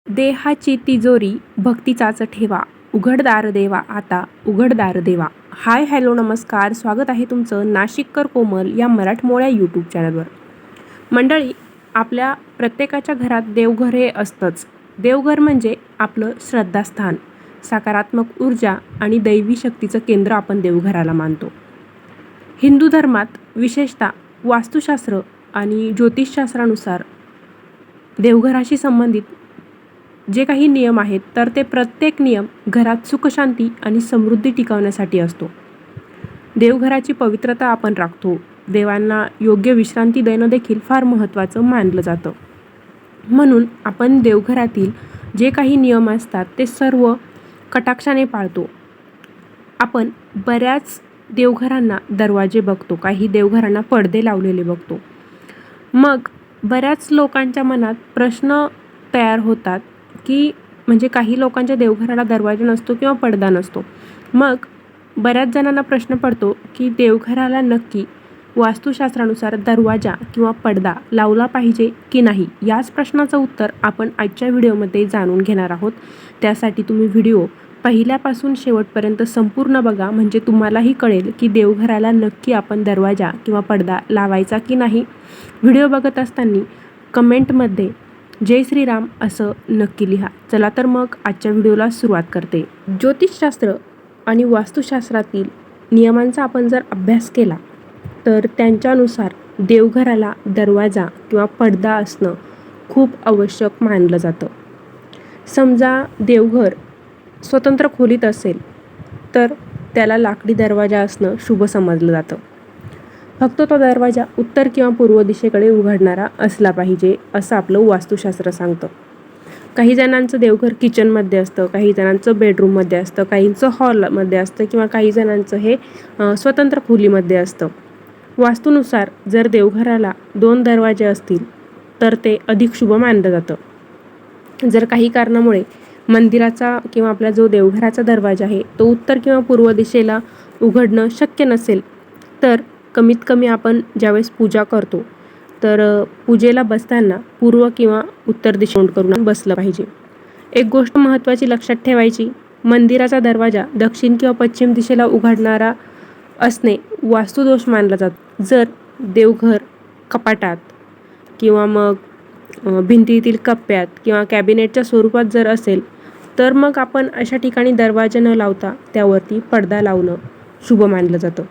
देहाची तिजोरी भक्तीचाच ठेवा, उघडदार देवा आता उघडदार देवा. हाय हॅलो नमस्कार, स्वागत आहे तुमचं नाशिककर कोमल या मराठमोळ्या यूट्यूब चॅनलवर. मंडळी, आपल्या प्रत्येकाच्या घरात देवघर हे असतंच. देवघर म्हणजे आपलं श्रद्धास्थान, सकारात्मक ऊर्जा आणि दैवी शक्तीचं केंद्र आपण देवघराला मानतो. हिंदू धर्मात विशेषतः वास्तुशास्त्र आणि ज्योतिषशास्त्रानुसार देवघराशी संबंधित जे काही नियम आहेत तर ते प्रत्येक नियम घरात सुखशांती आणि समृद्धी टिकवण्यासाठी असतो. देवघराची पवित्रता आपण राखतो. देवांना योग्य विश्रांती देणं देखील फार महत्त्वाचं मानलं जातं. म्हणून आपण देवघरातील जे काही नियम असतात ते सर्व कटाक्षाने पाळतो. आपण बऱ्याच देवघरांना दरवाजे बघतो, काही देवघरांना पडदे लावलेले बघतो. मग बऱ्याच लोकांच्या मनात प्रश्न तयार होतात की म्हणजे काही लोकांच्या देवघराला दरवाजा नसतो किंवा पडदा नसतो. मग बऱ्याच जणांना प्रश्न पडतो की देवघराला नक्की वास्तुशास्त्रानुसार दरवाजा किंवा पडदा लावला पाहिजे की नाही. याच प्रश्नाचं उत्तर आपण आजच्या व्हिडिओमध्ये जाणून घेणार आहोत. त्यासाठी तुम्ही व्हिडिओ पहिल्यापासून शेवटपर्यंत संपूर्ण बघा, म्हणजे तुम्हालाही कळेल की देवघराला नक्की आपण दरवाजा किंवा पडदा लावायचा की नाही. व्हिडिओ बघत असताना कमेंटमध्ये जय श्रीराम असं नक्की लिहा. चला तर मग आजच्या व्हिडिओला सुरुवात करते. ज्योतिषशास्त्र आणि वास्तुशास्त्रातील नियमांचा आपण जर अभ्यास केला तर त्यांच्यानुसार देवघराला दरवाजा किंवा पडदा असणं खूप आवश्यक मानलं जातं. समजा देवघर स्वतंत्र खोलीत असेल तर त्याला लाकडी दरवाजा असणं शुभ समजलं जातं. फक्त तो दरवाजा उत्तर किंवा पूर्व दिशेकडे उघडणारा असला पाहिजे असं आपलं वास्तुशास्त्र सांगतं. काही जणांचं देवघर किचनमध्ये असतं, काही जणांचं बेडरूममध्ये असतं, काहींचं हॉलमध्ये असतं किंवा काही जणांचं हे स्वतंत्र खोलीमध्ये असतं. वास्तूनुसार जर देवघराला 2 दरवाजे असतील तर ते अधिक शुभ मानलं जातं. जर काही कारणामुळे मंदिराचा किंवा आपला जो देवघराचा दरवाजा आहे तो उत्तर किंवा पूर्व दिशेला उघडणं शक्य नसेल तर कमीत कमी आपण ज्यावेळेस पूजा करतो तर पूजेला बसताना पूर्व किंवा उत्तर दिशेला करून बसलं पाहिजे. एक गोष्ट महत्त्वाची लक्षात ठेवायची, मंदिराचा दरवाजा दक्षिण किंवा पश्चिम दिशेला उघडणारा असणे वास्तुदोष मानला जातो. जर देवघर कपाटात किंवा मग भिंतीतील कप्प्यात किंवा कॅबिनेटच्या स्वरूपात जर असेल तर मग आपण अशा ठिकाणी दरवाजा न लावता त्यावरती पडदा लावणं शुभ मानलं जातं.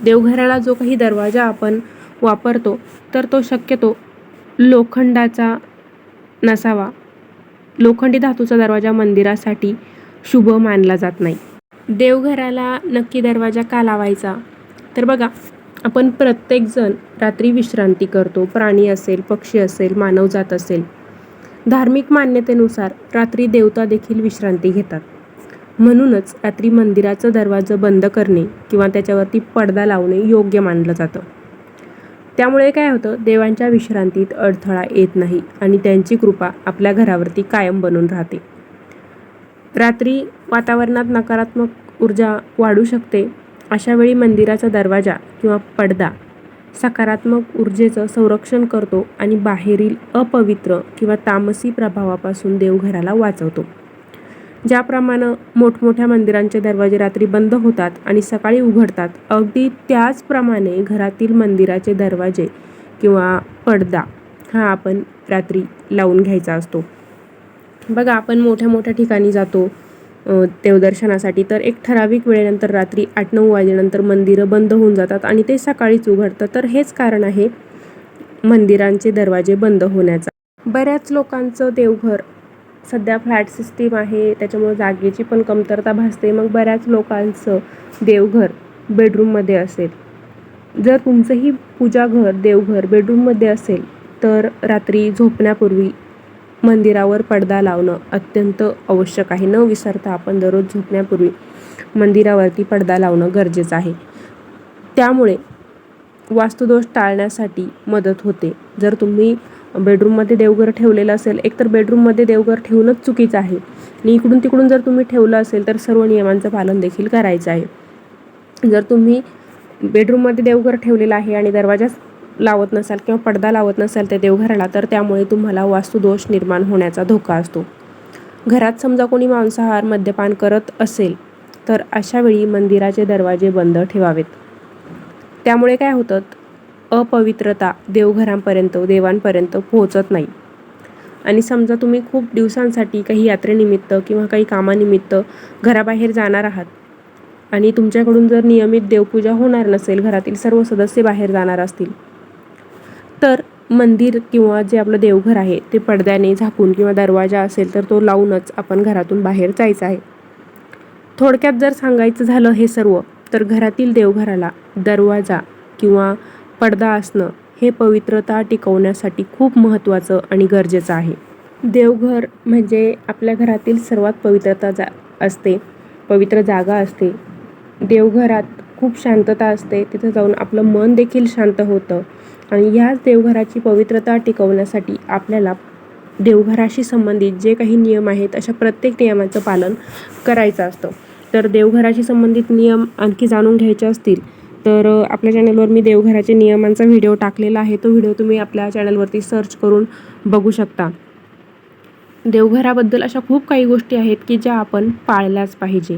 देवघराला जो काही दरवाजा आपण वापरतो तर तो शक्यतो लोखंडाचा नसावा. लोखंडी धातूचा दरवाजा मंदिरासाठी शुभ मानला जात नाही. देवघराला नक्की दरवाजा का लावायचा तर बघा, आपण प्रत्येकजण रात्री विश्रांती करतो. प्राणी असेल, पक्षी असेल, मानवजात असेल. धार्मिक मान्यतेनुसार रात्री देवता देखील विश्रांती घेतात. म्हणूनच रात्री मंदिराचा दरवाजा बंद करणे किंवा त्याच्यावरती पडदा लावणे योग्य मानलं जातं. त्यामुळे काय होतं, देवांच्या विश्रांतीत अडथळा येत नाही आणि त्यांची कृपा आपल्या घरावरती कायम बनून राहते. रात्री वातावरणात नकारात्मक ऊर्जा वाढू शकते. अशा वेळी मंदिराचा दरवाजा किंवा पडदा सकारात्मक ऊर्जेचं संरक्षण करतो आणि बाहेरील अपवित्र किंवा तामसी प्रभावापासून देवघराला वाचवतो. ज्याप्रमाणे मोठमोठ्या मंदिरांचे दरवाजे रात्री बंद होतात आणि सकाळी उघडतात, अगदी त्याचप्रमाणे घरातील मंदिराचे दरवाजे किंवा पडदा हा आपण रात्री लावून घ्यायचा असतो. बघा, आपण मोठ्या मोठ्या ठिकाणी जातो देवदर्शनासाठी, तर एक ठराविक वेळेनंतर रात्री 8-9 वाजेनंतर मंदिरं बंद होऊन जातात आणि ते सकाळीच उघडतं. तर हेच कारण आहे मंदिरांचे दरवाजे बंद होण्याचा. बऱ्याच लोकांचं देवघर सध्या फ्लॅट सिस्टीम आहे, त्याच्यामुळे जागेची पण कमतरता भासते. मग बऱ्याच लोकांचं देवघर बेडरूममध्ये असेल. जर तुमचंही पूजाघर देवघर बेडरूममध्ये असेल तर रात्री झोपण्यापूर्वी मंदिरावर पडदा लावणं अत्यंत आवश्यक आहे. न विसरता आपण दररोज झोपण्यापूर्वी मंदिरावरती पडदा लावणं गरजेचं आहे. त्यामुळे वास्तुदोष टाळण्यासाठी मदत होते. जर तुम्ही बेडरूममध्ये देवघर ठेवलेलं असेल, एकतर बेडरूममध्ये देवघर ठेवणंच चुकीचं आहे आणि इकडून तिकडून जर तुम्ही ठेवलं असेल तर सर्व नियमांचं पालन देखील करायचं आहे. जर तुम्ही बेडरूममध्ये देवघर ठेवलेलं आहे आणि दरवाजा लावत नसाल किंवा पडदा लावत नसाल त्या देवघराला, तर त्यामुळे तुम्हाला वास्तुदोष निर्माण होण्याचा धोका असतो. घरात समजा कोणी मांसाहार मद्यपान करत असेल तर अशा वेळी मंदिराचे दरवाजे बंद ठेवावेत. त्यामुळे काय होतं, अपवित्रता देवांपर्यंत पोहोचत नाही. आणि समजा तुम्ही खूप दिवसांसाठी काही यात्रेनिमित्त किंवा काही कामानिमित्त घराबाहेर जाणार आहात आणि तुमच्याकडून जर नियमित देवपूजा होणार नसेल, घरातील सर्व सदस्य बाहेर जाणार असतील, तर मंदिर किंवा जे आपलं देवघर आहे ते पडद्याने झाकून किंवा दरवाजा असेल तर तो लावूनच आपण घरातून बाहेर जायचं आहे. थोडक्यात जर सांगायचं झालं हे सर्व, तर घरातील देवघराला दरवाजा किंवा पडदा असणं हे पवित्रता टिकवण्यासाठी खूप महत्त्वाचं आणि गरजेचं आहे. देवघर म्हणजे आपल्या घरातील सर्वात पवित्र जागा असते. देवघरात खूप शांतता असते, तिथं जाऊन आपलं मन देखील शांत होतं. आणि ह्याच देवघराची पवित्रता टिकवण्यासाठी आपल्याला देवघराशी संबंधित जे काही नियम आहेत अशा प्रत्येक नियमाचं पालन करायचं असतं. तर देवघराशी संबंधित नियम आणखी जाणून घ्यायचे असतील तर आपल्या चॅनलवर मी देवघराचे नियमांचा व्हिडिओ टाकलेला आहे. तो व्हिडिओ तुम्ही आपल्या चॅनलवरती सर्च करून बघू शकता. देवघराबद्दल अशा खूप काही गोष्टी आहेत की ज्या आपण पाळल्याच पाहिजे.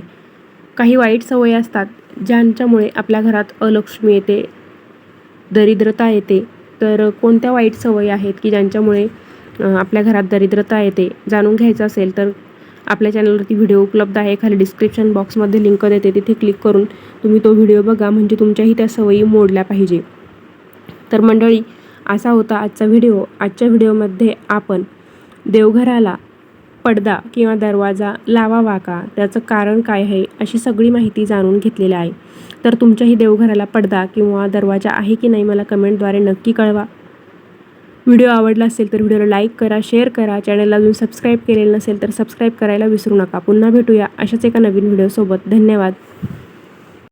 काही वाईट सवयी असतात ज्यांच्यामुळे आपल्या घरात अलक्ष्मी येते, दरिद्रता येते. तर कोणत्या वाईट सवयी आहेत की ज्यांच्यामुळे आपल्या घरात दरिद्रता येते, जाणून घ्यायचं असेल तर आपल्या चॅनलवरती व्हिडिओ उपलब्ध आहे. खाली डिस्क्रिप्शन बॉक्समध्ये लिंक देते, तिथे क्लिक करून तुम्ही तो व्हिडिओ बघा, म्हणजे तुमच्याही त्या सवयी मोडल्या पाहिजे. तर मंडळी, असा होता आजचा व्हिडिओ. आजच्या व्हिडिओमध्ये आपण देवघराला पडदा किंवा दरवाजा लावावा का, त्याचं कारण काय आहे, अशी सगळी माहिती जाणून घेतलेली आहे. तर तुमच्याही देवघराला पडदा किंवा दरवाजा आहे की नाही मला कमेंटद्वारे नक्की कळवा. व्हिडिओ आवडला असेल तर व्हिडिओला लाईक करा, शेअर करा. चॅनलला अजून सबस्क्राईब केलेलं नसेल तर सबस्क्राईब करायला विसरू नका. पुन्हा भेटूया अशाच एका नवीन व्हिडिओसोबत. धन्यवाद.